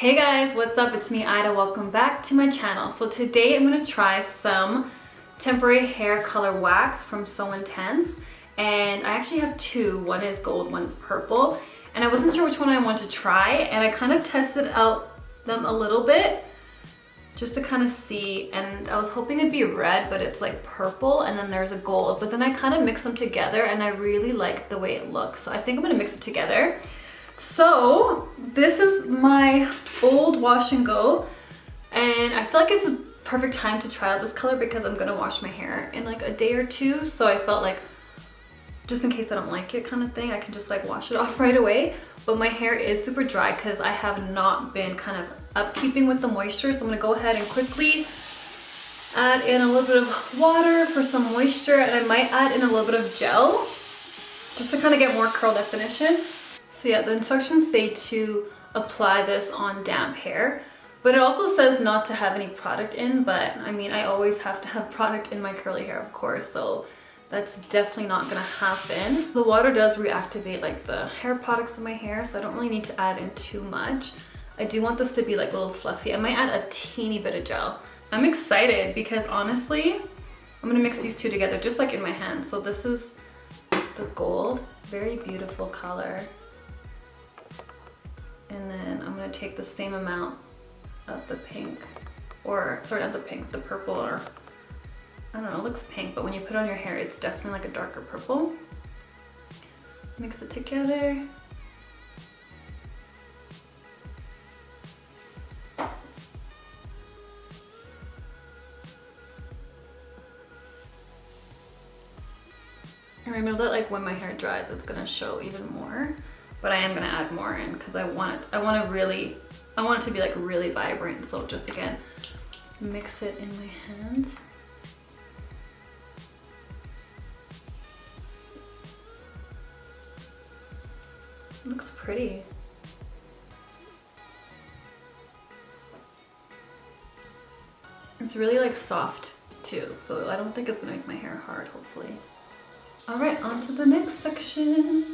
Hey guys, what's up? It's me, Ida. Welcome back to my channel. So today I'm going to try some temporary hair color wax from SoIntense, and I actually have two. One is gold, one is purple, and I wasn't sure which one I want to try, and I kind of tested out them a little bit just to kind of see, and I was hoping it'd be red, but it's like purple, and then there's a gold, but then I kind of mixed them together and I really liked the way it looked, so I think I'm going to mix it together. So this is my old wash and go, and I feel like it's a perfect time to try out this color because I'm gonna wash my hair in like a day or two, so I felt like just in case I don't like it kind of thing, I can just like wash it off right away. But my hair is super dry because I have not been kind of upkeeping with the moisture, so I'm gonna go ahead and quickly add in a little bit of water for some moisture, and I might add in a little bit of gel just to kind of get more curl definition. So yeah, the instructions say to apply this on damp hair, but it also says not to have any product in, but I mean, I always have to have product in my curly hair, of course, so that's definitely not gonna happen. The water does reactivate like the hair products in my hair, so I don't really need to add in too much. I do want this to be like a little fluffy. I might add a teeny bit of gel. I'm excited because honestly, I'm gonna mix these two together just like in my hand. So this is the gold, very beautiful color. And then I'm gonna take the same amount of the pink, or sorry, not the pink, the purple, or I don't know, it looks pink, but when you put it on your hair, it's definitely like a darker purple. Mix it together. And I know that like when my hair dries, it's gonna show even more. But I am gonna add more in because I want it to be like really vibrant. So just again, mix it in my hands. Looks pretty. It's really like soft too, so I don't think it's gonna make my hair hard, hopefully. All right, on to the next section.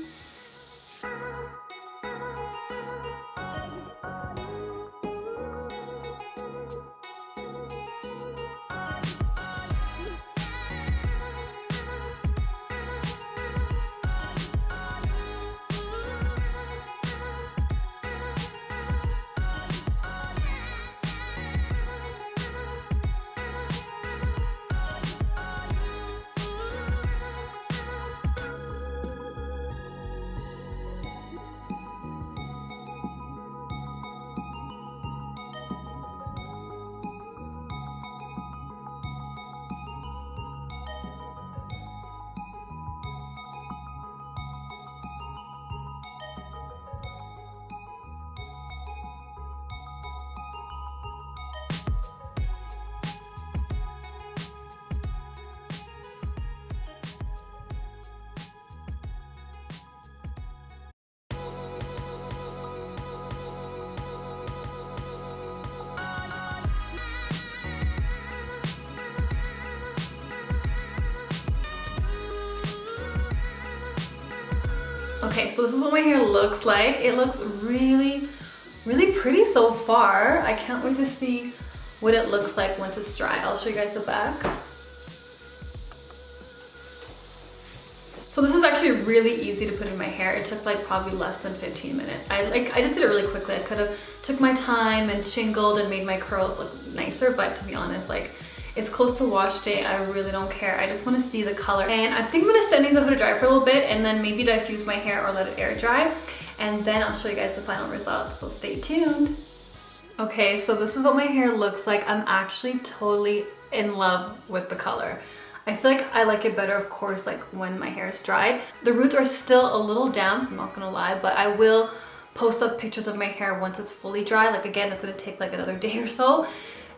Okay, so this is what my hair looks like. It looks really, really pretty so far. I can't wait to see what it looks like once it's dry. I'll show you guys the back. So this is actually really easy to put in my hair. It took like probably less than 15 minutes. I just did it really quickly. I could have took my time and shingled and made my curls look nicer, but to be honest, like it's close to wash day. I really don't care. I just want to see the color. And I think I'm going to send the hood to dry for a little bit and then maybe diffuse my hair or let it air dry. And then I'll show you guys the final results. So stay tuned. Okay, so this is what my hair looks like. I'm actually totally in love with the color. I feel like I like it better, of course, like when my hair is dried. The roots are still a little damp, I'm not going to lie, but I will post up pictures of my hair once it's fully dry. Like again, it's going to take like another day or so.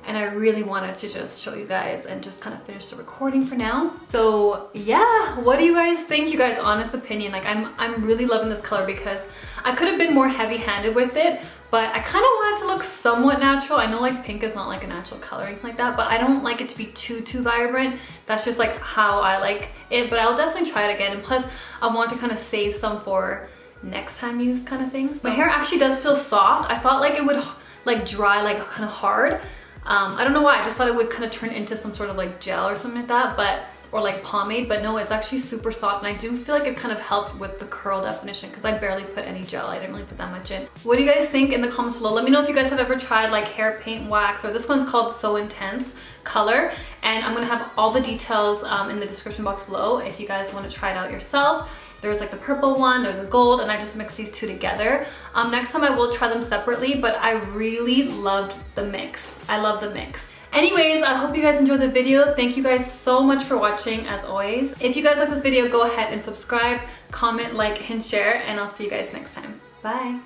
And I really wanted to just show you guys and just kind of finish the recording for now. So yeah, what do you guys think? You guys' honest opinion. Like I'm really loving this color because I could have been more heavy-handed with it, but I kind of want it to look somewhat natural. I know like pink is not like a natural color or anything like that, but I don't like it to be too vibrant. That's just like how I like it, but I'll definitely try it again. And plus I want to kind of save some for next time use kind of things. My hair actually does feel soft. I thought like it would like dry, like kind of hard. I don't know why, I just thought it would kind of turn into some sort of like gel or something like that, but or like pomade, but no, it's actually super soft, and I do feel like it kind of helped with the curl definition because I barely put any gel. I didn't really put that much in. What do you guys think in the comments below? Let me know if you guys have ever tried like hair paint wax, or this one's called SoIntense color, and I'm gonna have all the details in the description box below if you guys want to try it out yourself. There's like the purple one, there's a gold, and I just mixed these two together. Next time I will try them separately, but I really loved the mix. I love the mix. Anyways, I hope you guys enjoyed the video. Thank you guys so much for watching, as always. If you guys like this video, go ahead and subscribe, comment, like, and share, and I'll see you guys next time. Bye.